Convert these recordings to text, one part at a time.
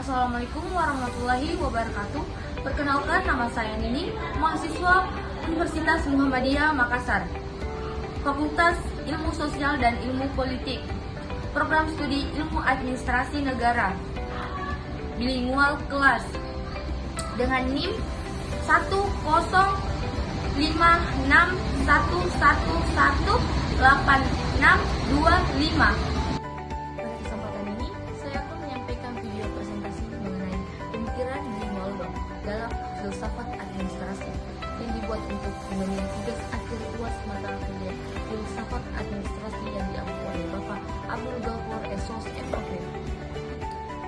Assalamualaikum warahmatullahi wabarakatuh. Perkenalkan, nama saya Nini, mahasiswa Universitas Muhammadiyah Makassar, Fakultas Ilmu Sosial dan Ilmu Politik, Program Studi Ilmu Administrasi Negara, bilingual kelas, dengan NIM 10561118625. Pada kesempatan ini, saya akan menyampaikan video presentasi mengenai pemikiran bilingual dalam filsafat administrasi yang dibuat untuk memenuhi tugas akhir luas mata kuliah filsafat administrasi yang diambil oleh Bapak Abdul Ghafur SOS MPh.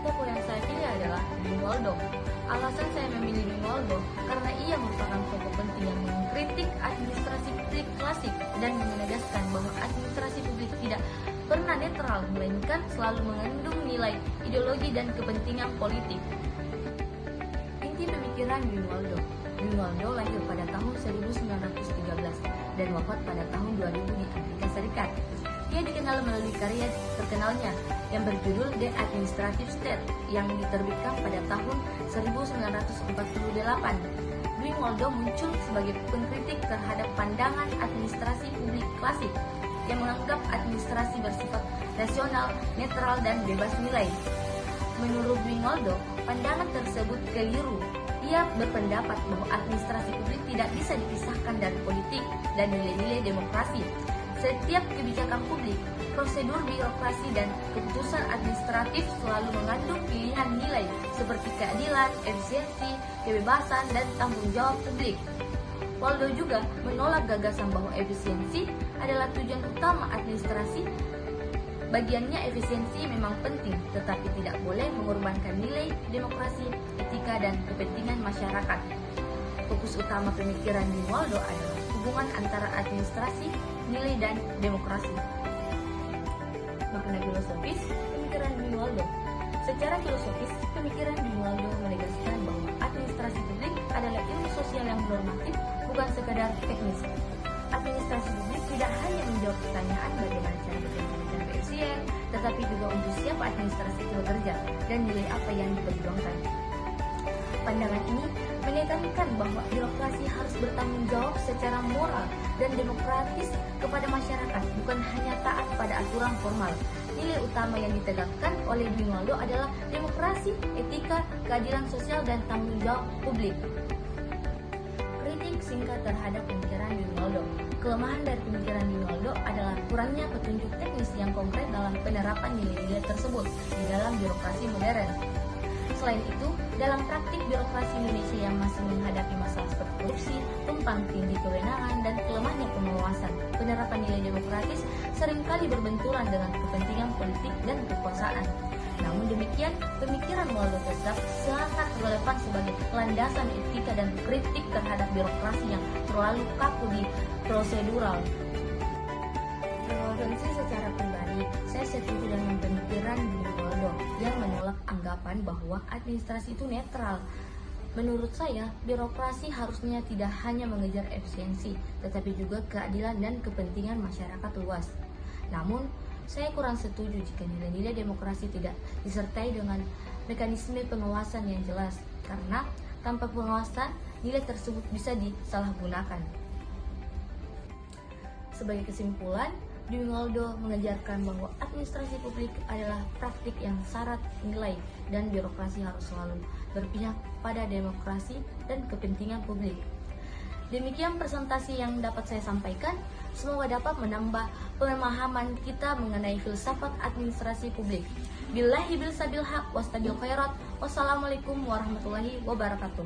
Tokoh yang saya pilih adalah bilingual. Alasan saya memilih bilingual karena ia merupakan tokoh penting yang mengkritik administrasi publik klasik dan menegaskan bahwa administrasi publik tidak pernah netral, melainkan selalu mengandung nilai ideologi dan kepentingan politik. Inti pemikiran bilingual. Bilingual lahir pada tahun 1913 dan wafat pada tahun 2000 di Amerika Serikat. Ia dikenal melalui karya terkenalnya yang berjudul The Administrative State yang diterbitkan pada tahun 1948. Bilingual muncul sebagai pengkritik terhadap pandangan administrasi publik klasik yang menganggap administrasi bersifat rasional, netral, dan bebas nilai. Menurut Bilingual, pandangan tersebut keliru. Ia berpendapat bahwa administrasi publik tidak bisa dipisahkan dari politik dan nilai-nilai demokrasi. Setiap kebijakan publik, prosedur birokrasi, dan keputusan administratif selalu mengandung pilihan nilai seperti keadilan, efisiensi, kebebasan, dan tanggung jawab publik. Waldo juga menolak gagasan bahwa efisiensi adalah tujuan utama administrasi. Bagiannya efisiensi memang penting, tetapi tidak boleh mengorbankan nilai demokrasi, etika, dan kepentingan masyarakat. Fokus utama pemikiran Bilingual adalah hubungan antara administrasi, nilai, dan demokrasi. Makna filosofis pemikiran Bilingual. Secara filosofis, pemikiran Bilingual menegaskan bahwa administrasi publik adalah ilmu sosial yang normatif, bukan sekadar teknis. Administrasi publik tidak hanya menjawab pertanyaan bagaimana cara bekerja dengan efisien, tetapi juga untuk siapa administrasi itu bekerja dan nilai apa yang diperjuangkan. Pandangan ini menekankan bahwa birokrasi harus bertanggung jawab secara moral dan demokratis kepada masyarakat, bukan hanya taat pada aturan formal. Nilai utama yang ditegakkan oleh Bilingual adalah demokrasi, etika, keadilan sosial, dan tanggung jawab publik. Kritik singkat terhadap pemikiran Bilingual. Kelemahan dari pemikiran Bilingual adalah kurangnya petunjuk teknis yang konkret dalam penerapan nilai-nilai tersebut di dalam birokrasi modern. Selain itu, dalam praktik birokrasi Indonesia yang masih menghadapi masalah seperti korupsi, tumpang tindih kewenangan, dan kelemahnya pengawasan, penerapan nilai demokratis seringkali berbenturan dengan kepentingan politik dan kekuasaan. Namun demikian, pemikiran Waldo tetap sangat relevan sebagai landasan etika dan kritik terhadap birokrasi yang terlalu kaku di prosedural. Referensi secara pribadi, saya setuju dengan pemikiran Bilingual yang menolak anggapan bahwa administrasi itu netral. Menurut saya, birokrasi harusnya tidak hanya mengejar efisiensi, tetapi juga keadilan dan kepentingan masyarakat luas. Namun, saya kurang setuju jika nilai-nilai demokrasi tidak disertai dengan mekanisme pengawasan yang jelas, karena tanpa pengawasan, nilai tersebut bisa disalahgunakan. Sebagai kesimpulan, Bilingual mengajarkan bahwa administrasi publik adalah praktik yang syarat nilai dan birokrasi harus selalu berpihak pada demokrasi dan kepentingan publik. Demikian presentasi yang dapat saya sampaikan. Semoga dapat menambah pemahaman kita mengenai filsafat administrasi publik. Billahi bil sabil haq wastabil khairat. Wassalamualaikum warahmatullahi wabarakatuh.